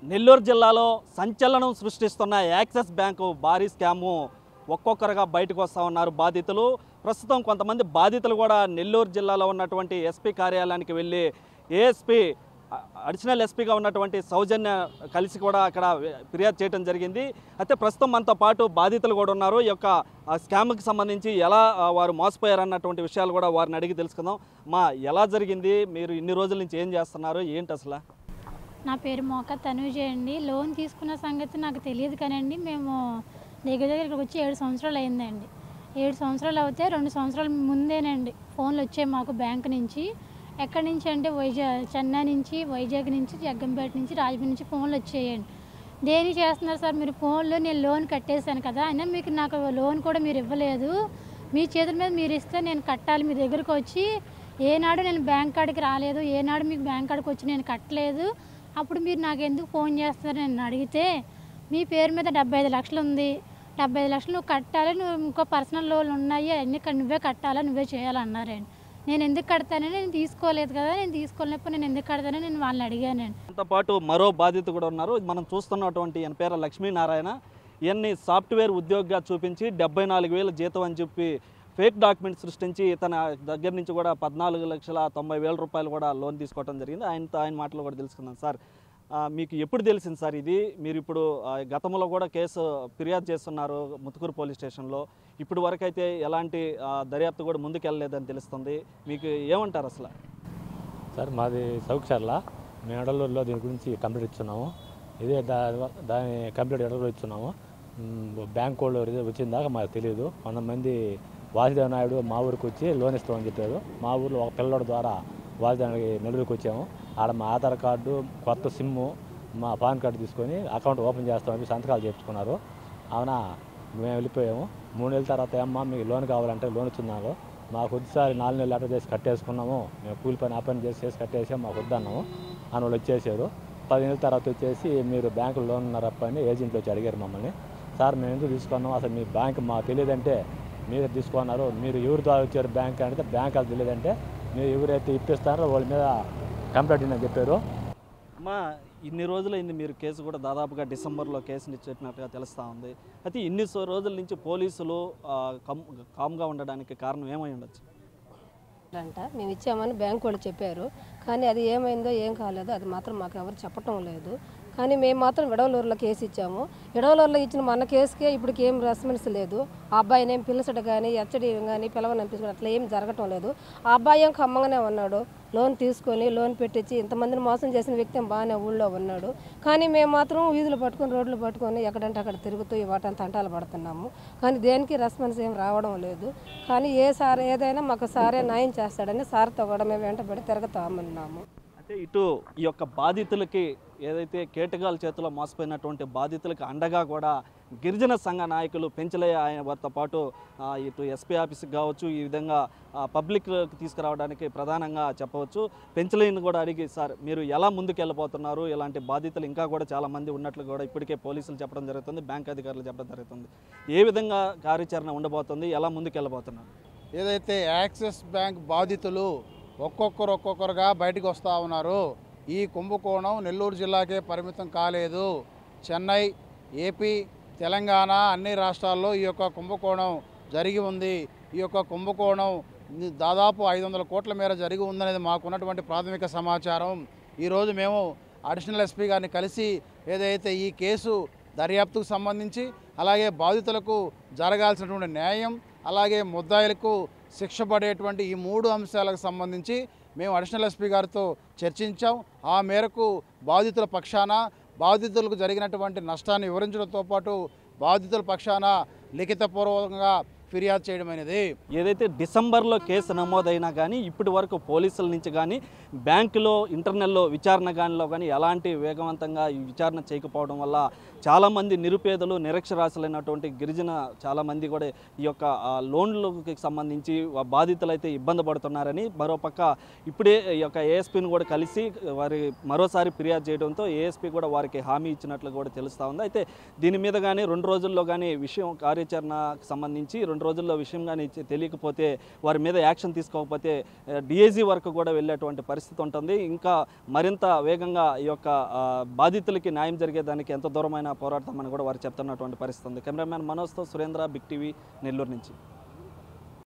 నెల్లూరు జిల్లాలో సంచలనం సృష్టిస్తున్న axis bank భారీ స్కాము ఒక్కొక్కరుగా బయటకు వస్తూ ఉన్నారు బాధితులు. ప్రస్తుతం కొంతమంది బాధితులు కూడా నెల్లూరు జిల్లాలో ఉన్నటువంటి ఎస్పీ కార్యాలయానికి వెళ్ళి ఏఎస్పీ అడిషనల్ ఎస్పీగా ఉన్నటువంటి సౌజన్య కలిసి కూడా అక్కడ ఫిర్యాదు చేయడం జరిగింది. అయితే ప్రస్తుతం మనతో పాటు బాధితులు కూడా ఉన్నారు. ఈ యొక్క స్కామ్కి సంబంధించి ఎలా వారు మోసపోయారు అన్నటువంటి విషయాలు కూడా వారిని అడిగి తెలుసుకుందాం. ఎలా జరిగింది, మీరు ఇన్ని రోజుల నుంచి ఏం చేస్తున్నారు, ఏంటి అసలు? నా పేరు మోక తనూజ అండి. లోన్ తీసుకున్న సంగతి నాకు తెలియదు కానండి, మేము దగ్గర ఇక్కడికి వచ్చి 7 సంవత్సరాలు అయిందండి. 7 సంవత్సరాలు అవుతే 2 సంవత్సరాల ముందేనండి ఫోన్లు వచ్చాయి మాకు బ్యాంక్ నుంచి. ఎక్కడి నుంచి అంటే చెన్నై నుంచి, వైజాగ్ నుంచి, జగ్గంపేట నుంచి, రాజమండ్రి నుంచి ఫోన్లు వచ్చేయండి. దేనికి చేస్తున్నారు సార్ మీరు ఫోన్లో? నేను లోన్ కట్టేశాను కదా, అయినా మీకు నాకు లోన్ కూడా మీరు ఇవ్వలేదు. మీ చేతుల మీద మీరు ఇస్తే నేను కట్టాలి. మీ దగ్గరకు వచ్చి ఏనాడు నేను బ్యాంక్ కాడికి రాలేదు, ఏనాడు మీకు బ్యాంక్ కాడికి వచ్చి నేను కట్టలేదు. అప్పుడు మీరు నాకు ఎందుకు ఫోన్ చేస్తున్నారు నేను అడిగితే, మీ పేరు మీద 75 లక్షలు ఉంది, 75 లక్షలు నువ్వు కట్టాలి, నువ్వు ఇంకో పర్సనల్ లోన్లు ఉన్నాయి, అన్నీ నువ్వే కట్టాలా, నువ్వే చేయాలన్నారండి. నేను ఎందుకు కడతానని, నేను తీసుకోలేదు కదా, నేను తీసుకోలేకపోతే నేను ఎందుకు కడతానని నేను వాళ్ళని అడిగానండి. దాంతో పాటు మరో బాధితులు కూడా ఉన్నారు. మనం చూస్తున్నటువంటి ఈయన పేరు లక్ష్మీనారాయణ. ఈయన్ని సాఫ్ట్వేర్ ఉద్యోగిగా చూపించి 74,000 జీతం అని చెప్పి ఫేక్ డాక్యుమెంట్ సృష్టించి తన దగ్గర నుంచి కూడా 14,90,000 రూపాయలు కూడా లోన్ తీసుకోవడం జరిగింది. ఆయన మాటలు కూడా తెలుసుకుందాం. సార్, మీకు ఎప్పుడు తెలిసింది సార్ ఇది? మీరు ఇప్పుడు గతంలో కూడా కేసు ఫిర్యాదు చేస్తున్నారు ముత్తుకూరు పోలీస్ స్టేషన్లో. ఇప్పుడు వరకు అయితే ఎలాంటి దర్యాప్తు కూడా ముందుకెళ్ళలేదని తెలుస్తుంది. మీకు ఏమంటారు అసలు? సార్, మాది సౌక్షర్ల. మేము ఎడలూరులో దీని గురించి కంప్లీట్ ఇస్తున్నాము. ఇదే దాని కంప్లీట్ ఎడలూరు ఇస్తున్నాము. బ్యాంక్ వాళ్ళు వచ్చిందాకా మాకు తెలియదు. కొంతమంది వాసుదేవ నాయుడు మా ఊరికి వచ్చి లోన్ ఇస్తామని చెప్పారు. మా ఊరిలో ఒక పిల్లవాడి ద్వారా వాసుదేవానికి నెల్లూరుకి వచ్చాము. ఆడ మా ఆధార్ కార్డు, కొత్త సిమ్ము, మా పాన్ కార్డు తీసుకొని అకౌంట్ ఓపెన్ చేస్తామని సంతకాలు చేయించుకున్నారు. అవునా, మేము వెళ్ళిపోయాము. 3 నెలల తర్వాత ఏమ్మా మీకు లోన్ కావాలంటే లోన్ ఇస్తున్నాము. మాకు వద్దుసారి 4 నెలలు లెటర్ చేసి కట్టేసుకున్నాము, మేము కూలి పని ఆ పని చేసి కట్టేసాము, మాకు వద్దన్నాము అని వాళ్ళు వచ్చేసారు. 10 నెలల తర్వాత వచ్చేసి మీరు బ్యాంకులో లోన్ ఉన్నారప్ప అని ఏజెంట్లు వచ్చి అడిగారు మమ్మల్ని. సార్, మేము ఎందుకు తీసుకున్నాము, అసలు మీ బ్యాంక్ మాకు తెలియదంటే మీరు తీసుకున్నారు, మీరు ఎవరి ద్వారా వచ్చారు బ్యాంక్ అంటే బ్యాంక్ అది తెలియదంటే మీరు ఎవరైతే ఇప్పిస్తారో వాళ్ళ మీద కంప్లైంట్ అని చెప్పారు. ఇన్ని రోజులైంది మీరు కేసు కూడా దాదాపుగా డిసెంబర్లో కేసుని చెప్పినట్టుగా తెలుస్తూ ఉంది. అయితే ఇన్ని రోజుల నుంచి పోలీసులు కామ్గా ఉండడానికి కారణం ఏమై ఉండొచ్చు? మేము ఇచ్చామని బ్యాంక్ వాళ్ళు చెప్పారు, కానీ అది ఏమైందో ఏం కాలేదో అది మాత్రం మాకు ఎవరు చెప్పటం లేదు. కానీ మేము మాత్రం విడవలూరులో కేసు ఇచ్చాము. విడవలూరులో ఇచ్చిన మన కేసుకే ఇప్పటికి ఏం రెస్పాన్స్ లేదు. ఆ అబ్బాయిని ఏం పిలిచడం కానీ హెచ్చడి కానీ పిలవనిపించడం అట్లా ఏం జరగటం లేదు. ఆ అబ్బాయి ఏం ఖమ్మంగానే ఉన్నాడు. లోన్ తీసుకొని లోన్ పెట్టించి ఇంతమందిని మోసం చేసిన వ్యక్తి బాగానే ఊళ్ళో ఉన్నాడు. కానీ మేము మాత్రం వీధులు పట్టుకొని రోడ్లు పట్టుకొని ఎక్కడంటే అక్కడ తిరుగుతూ వాటిని తంటాలు పడుతున్నాము. కానీ దేనికి రెస్పాన్స్ ఏం రావడం లేదు. కానీ ఏదైనా మాకు సారే న్యాయం చేస్తాడని సార్తో కూడా మేము వెంటబడి తిరుగుతామన్నాము. అంటే ఇటు ఈ యొక్క బాధితులకి ఏదైతే కేటగాల చేతిలో మోసపోయినటువంటి బాధితులకు అండగా కూడా గిరిజన సంఘ నాయకులు పెంచలయ్య వారితో పాటు ఇటు ఎస్పీ ఆఫీస్కి కావచ్చు, ఈ విధంగా పబ్లిక్కి తీసుకురావడానికి ప్రధానంగా చెప్పవచ్చు. పెంచలయ్యను కూడా అడిగి, సార్ మీరు ఎలా ముందుకు వెళ్ళిపోతున్నారు, ఇలాంటి బాధితులు ఇంకా కూడా చాలామంది ఉన్నట్లు కూడా ఇప్పటికే పోలీసులు చెప్పడం జరుగుతుంది, బ్యాంక్ అధికారులు చెప్పడం జరుగుతుంది. ఏ విధంగా కార్యాచరణ ఉండబోతుంది, ఎలా ముందుకు వెళ్ళబోతున్నారు? ఏదైతే యాక్సిస్ బ్యాంక్ బాధితులు ఒక్కొక్కరుగా బయటకు వస్తూ ఉన్నారు. ఈ కుంభకోణం నెల్లూరు జిల్లాకే పరిమితం కాలేదు. చెన్నై, ఏపీ, తెలంగాణ అన్ని రాష్ట్రాల్లో ఈ యొక్క కుంభకోణం జరిగి ఉంది. ఈ యొక్క కుంభకోణం దాదాపు 500 కోట్ల మేర జరిగి ఉందనేది మాకున్నటువంటి ప్రాథమిక సమాచారం. ఈరోజు మేము అడిషనల్ ఎస్పీ గారిని కలిసి ఏదైతే ఈ కేసు దర్యాప్తుకు సంబంధించి, అలాగే బాధితులకు జరగాల్సినటువంటి న్యాయం, అలాగే ముద్దాయిలకు శిక్ష పడేటువంటి ఈ 3 అంశాలకు సంబంధించి మేము అడిషనల్ ఎస్పీ గారితో చర్చించాం. ఆ మేరకు బాధితుల పక్షాన బాధితులకు జరిగినటువంటి నష్టాన్ని వివరించడంతో పాటు బాధితుల పక్షాన లిఖితపూర్వకంగా ఫిర్యాదు చేయడం అనేది. ఏదైతే డిసెంబర్లో కేసు నమోదైనా కానీ ఇప్పటి వరకు పోలీసుల నుంచి కానీ బ్యాంకులో ఇంటర్నల్లో విచారణ కానీ ఎలాంటి వేగవంతంగా ఈ విచారణ చేయకపోవడం వల్ల చాలామంది నిరుపేదలు, నిరక్షరాస్యులైనటువంటి గిరిజన చాలామంది కూడా ఈ యొక్క లోన్లకు సంబంధించి బాధితులు అయితే ఇబ్బంది పడుతున్నారని, మరోపక్క ఇప్పుడే ఈ యొక్క ఏఎస్పీని కూడా కలిసి వారి మరోసారి ఫిర్యాదు చేయడంతో ఏఎస్పీ కూడా వారికి హామీ ఇచ్చినట్లు కూడా తెలుస్తూ ఉంది. అయితే దీని మీద కానీ 2 రోజుల్లో కానీ విషయం కార్యాచరణకు సంబంధించి 2 రాను రోజుల్లో విషయం కానీ తెలియకపోతే వారి మీద యాక్షన్ తీసుకోకపోతే డిఐజీ వరకు కూడా వెళ్ళేటువంటి పరిస్థితి ఉంటుంది. ఇంకా మరింత వేగంగా ఈ యొక్క బాధితులకి న్యాయం జరిగేదానికి ఎంత దూరమైన పోరాడతామని కూడా వారు చెప్తున్నటువంటి పరిస్థితి ఉంది. కెమెరామ్యాన్ మనోజ్తో సురేంద్ర, బిగ్ టీవీ, నెల్లూరు నుంచి.